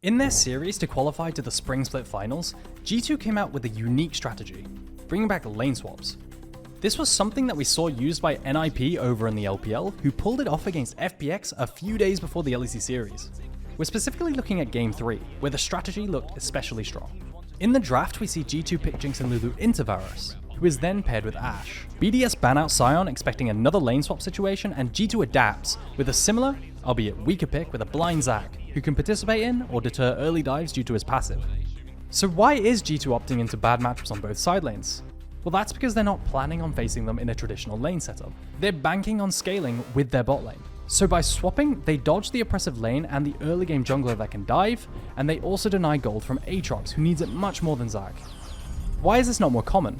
In their series to qualify to the Spring Split Finals, G2 came out with a unique strategy, bringing back lane swaps. This was something that we saw used by NIP over in the LPL, who pulled it off against FPX a few days before the LEC series. We're specifically looking at Game 3, where the strategy looked especially strong. In the draft, we see G2 pick Jinx and Lulu into Varus, who is then paired with Ashe. BDS ban out Sion expecting another lane swap situation, and G2 adapts with a similar, albeit weaker pick with a blind Zac, who can participate in or deter early dives due to his passive. So why is G2 opting into bad matchups on both side lanes? Well, that's because they're not planning on facing them in a traditional lane setup. They're banking on scaling with their bot lane. So by swapping, they dodge the oppressive lane and the early game jungler that can dive, and they also deny gold from Aatrox, who needs it much more than Zac. Why is this not more common?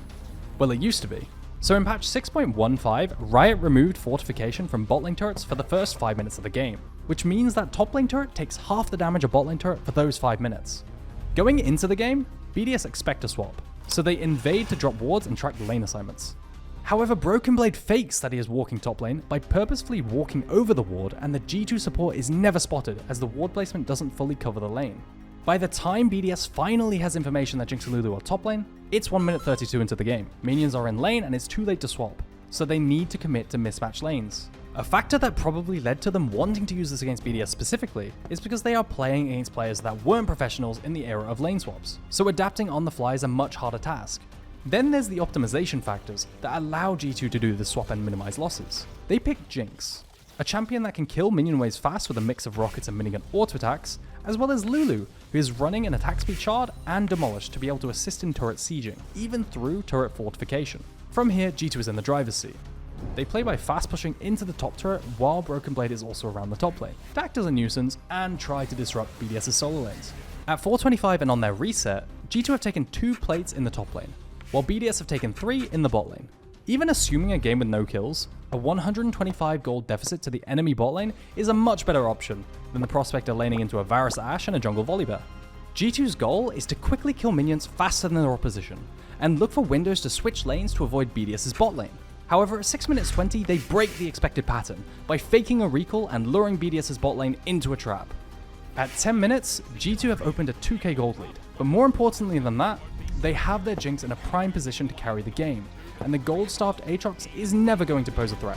Well, it used to be. So in patch 6.15, Riot removed fortification from bot lane turrets for the first 5 minutes of the game, which means that top lane turret takes half the damage of bot lane turret for those 5 minutes. Going into the game, BDS expect a swap, so they invade to drop wards and track the lane assignments. However, Broken Blade fakes that he is walking top lane by purposefully walking over the ward, and the G2 support is never spotted as the ward placement doesn't fully cover the lane. By the time BDS finally has information that Jinx and Lulu are top lane, it's 1 minute 32 into the game. Minions are in lane and it's too late to swap, so they need to commit to mismatched lanes. A factor that probably led to them wanting to use this against BDS specifically is because they are playing against players that weren't professionals in the era of lane swaps, so adapting on the fly is a much harder task. Then there's the optimization factors that allow G2 to do the swap and minimize losses. They picked Jinx, a champion that can kill minion waves fast with a mix of rockets and minigun auto attacks, as well as Lulu, who is running an attack speed shard and demolish to be able to assist in turret sieging, even through turret fortification. From here, G2 is in the driver's seat. They play by fast pushing into the top turret while Broken Blade is also around the top lane, to act as a nuisance and try to disrupt BDS's solo lanes. At 425 and on their reset, G2 have taken 2 plates in the top lane, while BDS have taken 3 in the bot lane. Even assuming a game with no kills, a 125 gold deficit to the enemy bot lane is a much better option than the prospect of laning into a Varus Ashe and a jungle Volibear. G2's goal is to quickly kill minions faster than their opposition, and look for windows to switch lanes to avoid BDS's bot lane. However, at 6 minutes 20, they break the expected pattern by faking a recall and luring BDS's bot lane into a trap. At 10 minutes, G2 have opened a 2k gold lead, but more importantly than that, they have their Jinx in a prime position to carry the game, and the gold-starved Aatrox is never going to pose a threat.